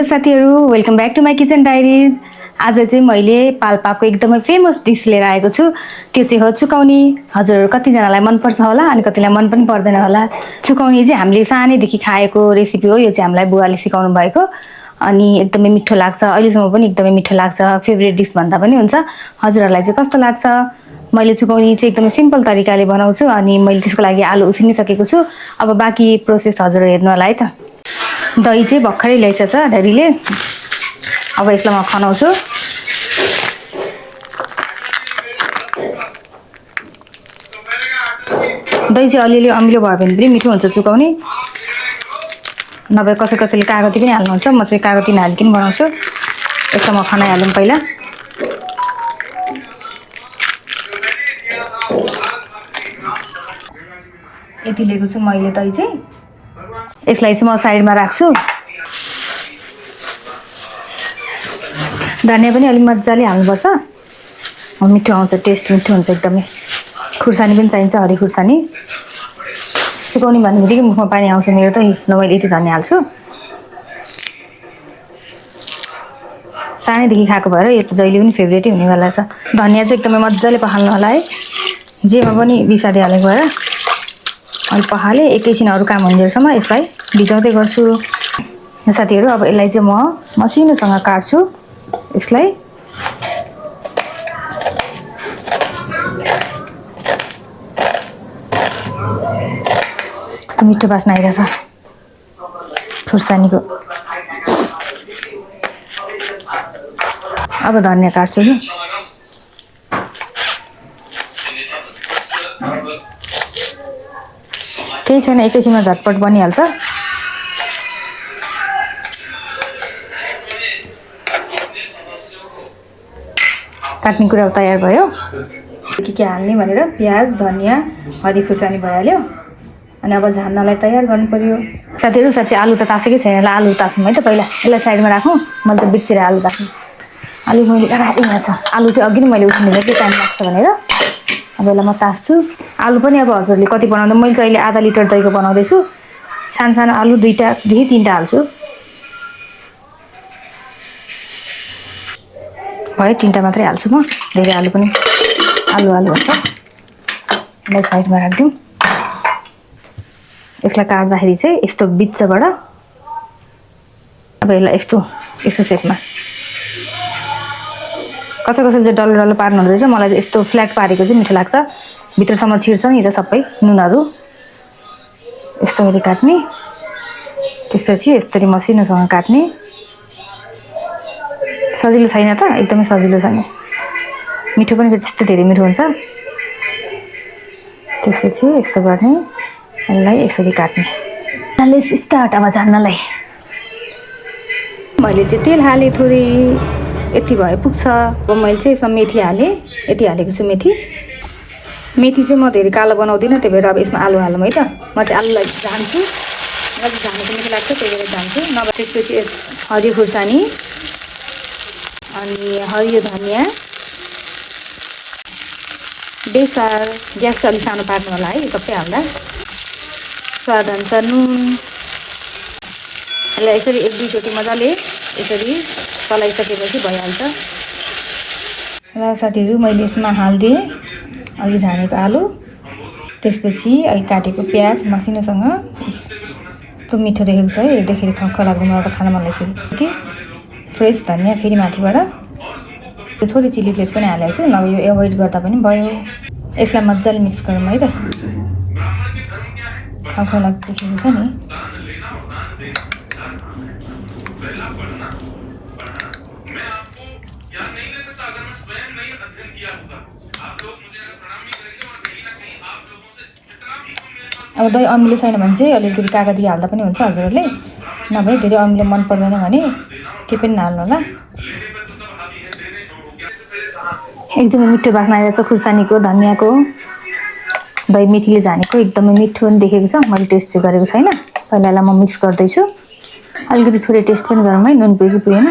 Hello साथीहरु, welcome back to my kitchen diaries. आज चाहिँ मैले पाल्पाको एकदमै फेमस डिस लिएर आएको छु। त्यो चाहिँ हो चुकौनी। हजुरहरु कतिजनालाई मन पर्छ होला अनि कतिलाई मन पनि पर्दैन होला। चुकौनी चाहिँ हामीले सानैदेखि खाएको रेसिपी हो। यो चाहिँ हामीलाई बुवाले सिकाउनु भएको अनि एकदमै मिठो लाग्छ। अहिलेसम्म पनि एकदमै मिठो लाग्छ। फेभरेट डिस भन्दा पनि हुन्छ। हजुरहरुलाई चाहिँ कस्तो लाग्छ? मैले चुकौनी चाहिँ एकदमै सिम्पल तरिकाले बनाउँछु अनि मैले त्यसको लागि आलु उसिनिसकेको छु। अब बाँकी प्रोसेस हजुरहरु हेर्नु होला है त। दही चाहिँ भर्खरै ल्याइछ ड्याडीले। अब यसलाई म खनाउँछु। दही चाहिँ अलिअलि अमिलो भयो भने पनि मिठो हुन्छ चुकौनी। नभए कसैले कागती पनि हाल्नुहुन्छ। म चाहिँ कागती नहालिकन बनाउँछु। यसलाई म खनाइहालौँ पहिला। यति लिएको छु मैले दही चाहिँ। यसलाई चाहिँ म साइडमा राख्छु। धनिया पनि अलि मजाले हाल्नुपर्छ। मिठो आउँछ, टेस्ट मिठो हुन्छ एकदमै। खुर्सानी पनि चाहिन्छ, हरियो खुर्सानी। चुकौनी भन्ने बित्तिकै मुखमा पानी आउँछ मेरो त। ल मैले यति धनिया हाल्छु। सानैदेखि खाएको भएर यो त जहिले पनि फेभरेटै हुनेवाला छ। धनिया चाहिँ एकदमै मजाले पखाल्नु होला है। जेमा पनि बिसादी हालेको भएर अलि पखाले एकैछिन अरू काम हुन्जेलसम्म यसलाई भिजाउँदै गर्छु। साथीहरु, अब यसलाई चाहिँ म मसिनोसँग काट्छु। यसलाई कस्तो मिठो बास्ना आइरहेछ खुर्सानीको। अब धनिया काट्छु नि। केही छैन, एकैछिनमा झटपट बनिहाल्छ। काट्ने कुरा तयार भयो। के हाल्ने भनेर प्याज, धनिया, हरियो खुर्सानी भइहाल्यो। अनि अब झान्नलाई तयार गर्नु पर्यो। साथीहरु, साँच्चै आलु त तासेकै छैन। ल आलु तासौँ है त पहिला। यसलाई साइडमा राखौँ। मैले त बिर्सेर आलु तास्नु। आलु मैले राखेको छ। आलु चाहिँ अघि नै मैले उसिनेर के टाइम लाग्छ भनेर। अब यसलाई म तास्छु। आलु पनि अब हजुरले कति बनाउँदा, मैले चाहिँ अहिले आधा लिटर दहीको बनाउँदैछु। सानो आलु 2 देखि 3 हाल्छु। भयो 3 मात्रै हाल्छु म। धेरै आलु पनि आलु हुन्छ। यसलाई साइडमा राख्दिउँ। यसलाई काट्दाखेरि चाहिँ यस्तो बिचबाट अब यसलाई यस्तो सेपमा। कसैले चाहिँ डल्लो पार्नु हुँदो रहेछ। मलाई चाहिँ यस्तो फ्ल्याट पारेको चाहिँ मिठो लाग्छ। भित्रसम्म छिर्छ नि त सबै नुनहरू। यस्तो गरी काट्ने। त्यसपछि यस्तरी मसिनोसँग काट्ने। सजिलो छैन त? एकदमै सजिलो छैन। मिठो पनि त्यस्तो धेरै मिठो हुन्छ। त्यसपछि यस्तो गर्ने। यसलाई यसरी काट्ने। लेट्स स्टार्ट अब झान्नलाई। मैले चाहिँ तेल हालेँ थोरै। यति भए पुग्छ। अब मैले चाहिँ यसमा मेथी हालेँ। यति हालेको छु मेथी। मेथी चाहिँ म धेरै कालो बनाउँदिनँ, त्यही भएर अब यसमा आलु हालौँ है त। म चाहिँ आलुलाई झान्छु। मलाई झानेको मिठो लाग्छ, त्यही भएर झान्छु। नभए त्यसपछि हरियो खुर्सानी अनि हरियो धनिया, बेसार। ग्यास चाहिँ अलिक सानो पार्नु होला है सबै हाल्दा। स्वाद अनुसार नुन। यसलाई यसरी 1-2 चोटि मजाले यसरी चलाइसकेपछि भइहाल्छ। र साथीहरु, मैले यसमा हाल्दिएँ अघि झानेको आलु। त्यसपछि अघि काटेको प्याज मसिनोसँग। यस्तो मिठो देखेको छ है। देखेर खक्क लाग्दो, मलाई त खान मन लागिसक्यो। फ्रेस धनिया फेरि माथिबाट। यो थोरै चिली फ्लेक्स पनि हालेको छु। नभए यो एभोइड गर्दा पनि भयो। यसलाई मजाले मिक्स गरौँ है त। खक्क लाग्दो देखेको छ नि। अब दही अमिलो छैन भने चाहिँ अलिकति कागती हाल्दा पनि हुन्छ हजुरहरूले। नभए धेरै अमिलो मन पर्दैन भने के पनि नहाल्नु होला। एकदमै मिठो बास्ना आइरहेछ खुर्सानीको, धनियाको। दही मेथीले झानेको एकदमै मिठो पनि देखेको छ। मैले टेस्ट चाहिँ गरेको छैन। पहिला यसलाई म मिक्स गर्दैछु। अलिकति थोरै टेस्ट पनि गरौँ है, नुन पुग्यो कि पुगेन।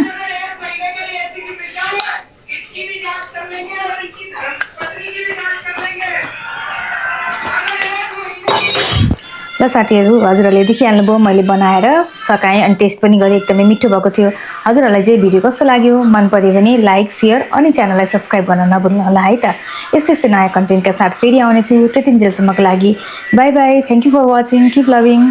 ल साथीहरू, हजुरहरूले देखिहाल्नुभयो मैले बनाएर सकाएँ अनि टेस्ट पनि गरेँ, एकदमै मिठो भएको थियो। हजुरहरूलाई चाहिँ भिडियो कस्तो लाग्यो, मन पर्यो भने लाइक, सेयर अनि च्यानललाई सब्सक्राइब गर्न नभुल्नु होला है त। यस्तै यस्तै नयाँ कन्टेन्टका साथ फेरि आउनेछु। त्यतिन्जेलसम्मको लागि bye bye. Thank you for watching, keep loving.